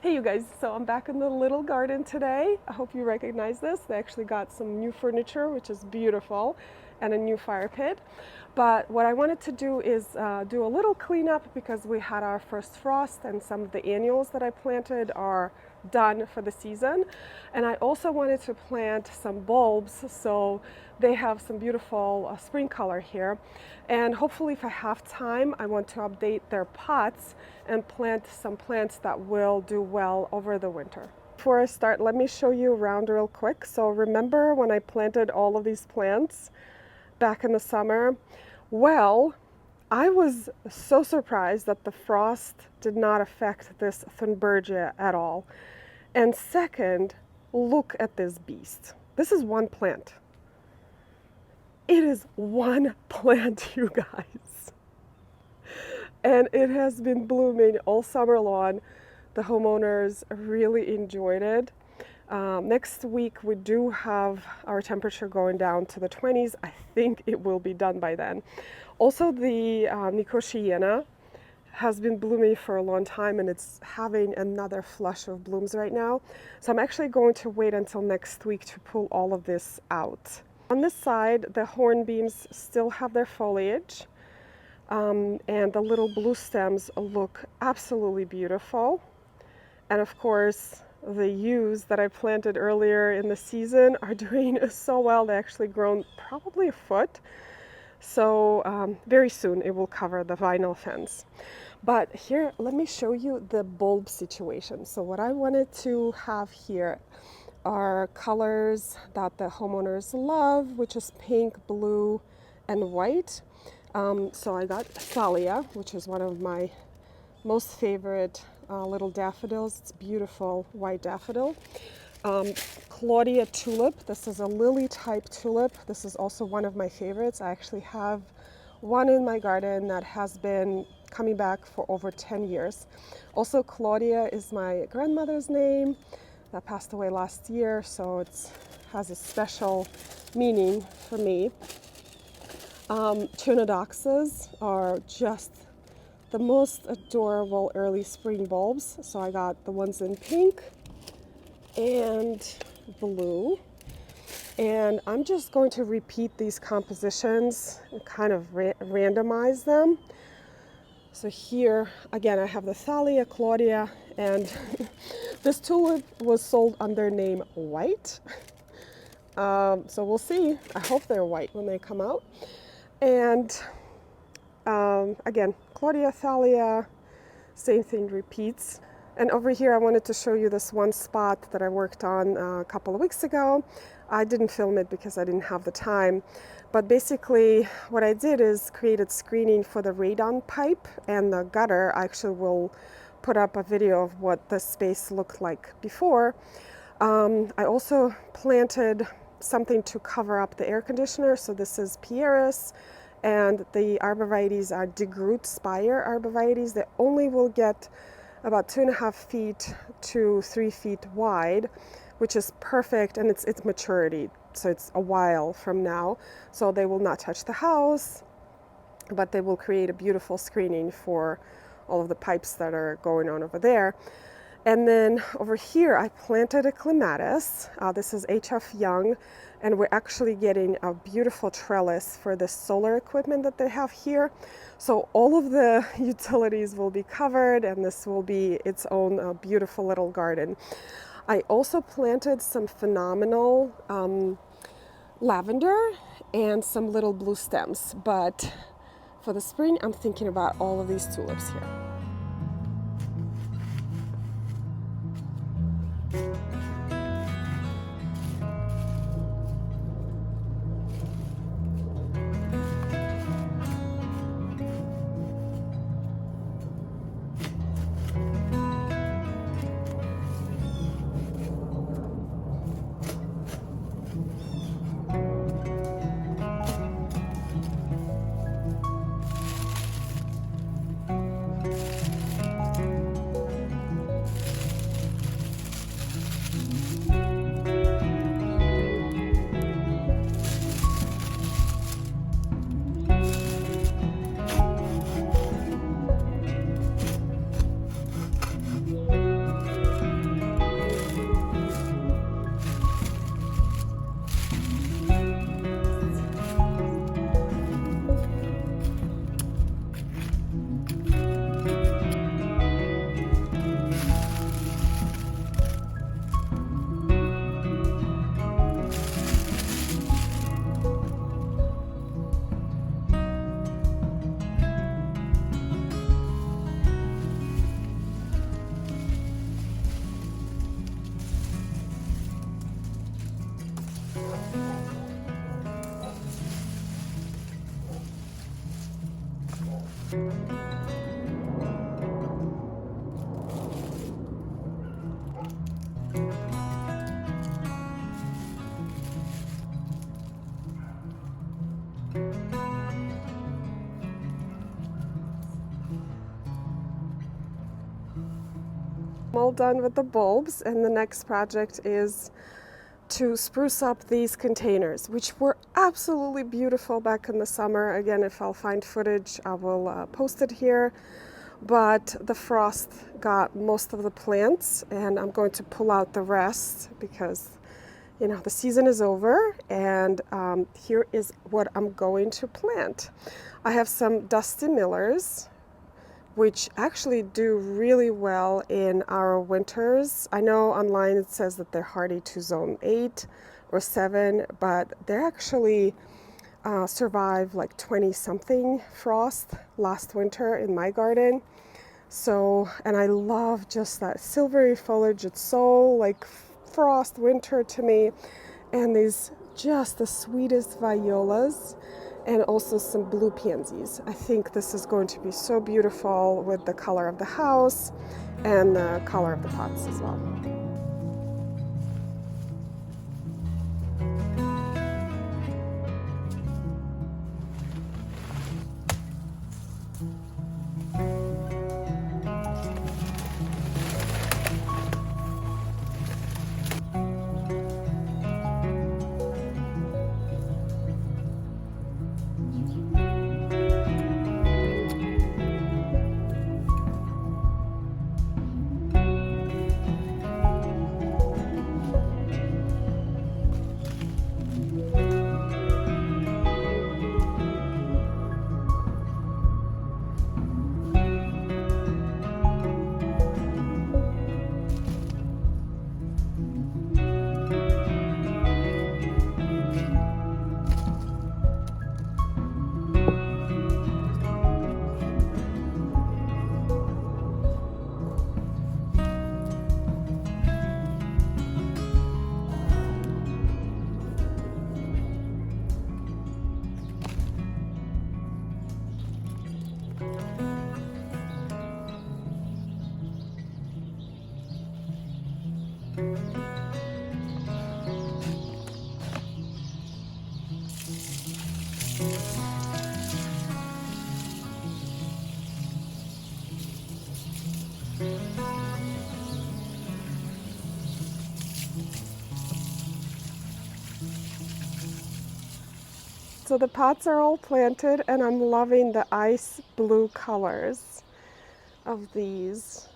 Hey you guys, so I'm back in the little garden today. I hope you recognize this. They actually got some new furniture, which is beautiful, and a new fire pit. But what I wanted to do is do a little cleanup because we had our first frost and some of the annuals that I planted are done for the season. And I also wanted to plant some bulbs so they have some beautiful spring color here. And hopefully if I have time, I want to update their pots and plant some plants that will do well over the winter. Before I start, let me show you around real quick. So remember when I planted all of these plants back in the summer? Well, I was so surprised that the frost did not affect this Thunbergia at all. And second, look at this beast. This is one plant. It is one plant, you guys. And it has been blooming all summer long. The homeowners really enjoyed it. Next week we do have our temperature going down to the 20s. I think it will be done by then. Also the Nicotiana has been blooming for a long time and it's having another flush of blooms right now. So I'm actually going to wait until next week to pull all of this out. On this side, the hornbeams still have their foliage. And the little blue stems look absolutely beautiful. And of course, the yews that I planted earlier in the season are doing so well. They actually grown probably a foot. So very soon it will cover the vinyl fence. But here, let me show you the bulb situation. So what I wanted to have here are colors that the homeowners love, which is pink, blue, and white. So I got Thalia, which is one of my most favorite little daffodils. It's beautiful white daffodil. Claudia tulip. This is a lily type tulip. This is also one of my favorites. I actually have one in my garden that has been coming back for over 10 years. Also, Claudia is my grandmother's name that passed away last year, so it has a special meaning for me. Chionodoxas are just the most adorable early spring bulbs. So I got the ones in pink and blue. And I'm just going to repeat these compositions and kind of randomize them. So here, again, I have the Thalia, Claudia, and this tulip was sold under name White. So we'll see. I hope they're white when they come out. And again, Claudia, Thalia, same thing repeats. And over here, I wanted to show you this one spot that I worked on a couple of weeks ago. I didn't film it because I didn't have the time. But basically, what I did is created screening for the radon pipe and the gutter. I actually will put up a video of what the space looked like before. I also planted something to cover up the air conditioner. So this is Pieris, and the arborvitaes are De Groot Spire arborvitaes. They only will get about 2.5 feet to 3 feet wide, which is perfect, and it's maturity. So it's a while from now. So they will not touch the house, but they will create a beautiful screening for all of the pipes that are going on over there. And then over here, I planted a clematis. This is HF Young, and we're actually getting a beautiful trellis for the solar equipment that they have here. So all of the utilities will be covered, and this will be its own beautiful little garden. I also planted some phenomenal lavender and some little blue stems, but for the spring, I'm thinking about all of these tulips here. all done with the bulbs, and the next project is to spruce up these containers, which were absolutely beautiful back in the summer. Again, if I'll find footage, I will post it here. But the frost got most of the plants, and I'm going to pull out the rest because, you know, the season is over, and here is what I'm going to plant. I have some Dusty Millers, which actually do really well in our winters. I know online it says that they're hardy to zone 8 or 7, but they actually survived like 20-something frost last winter in my garden. So, and I love just that silvery foliage. It's so like frost winter to me. And these just the sweetest violas, and also some blue pansies. I think this is going to be so beautiful with the color of the house and the color of the pots as well. So the pots are all planted, and I'm loving the ice blue colors of these.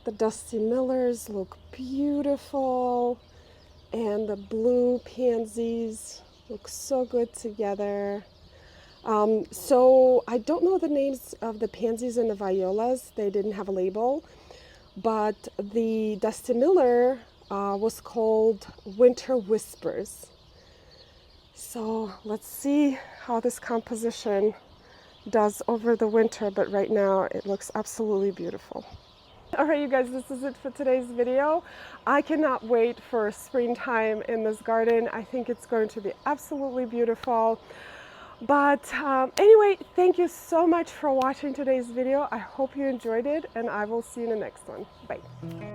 The Dusty Millers look beautiful, and the blue pansies look so good together. So I don't know the names of the pansies and the violas. They didn't have a label, but the Dusty Miller was called Winter Whispers. So let's see how this composition does over the winter, but right now it looks absolutely beautiful. All right, you guys, this is it for today's video. I cannot wait for springtime in this garden. I think it's going to be absolutely beautiful. But anyway, thank you so much for watching today's video. I hope you enjoyed it, and I will see you in the next one. Bye.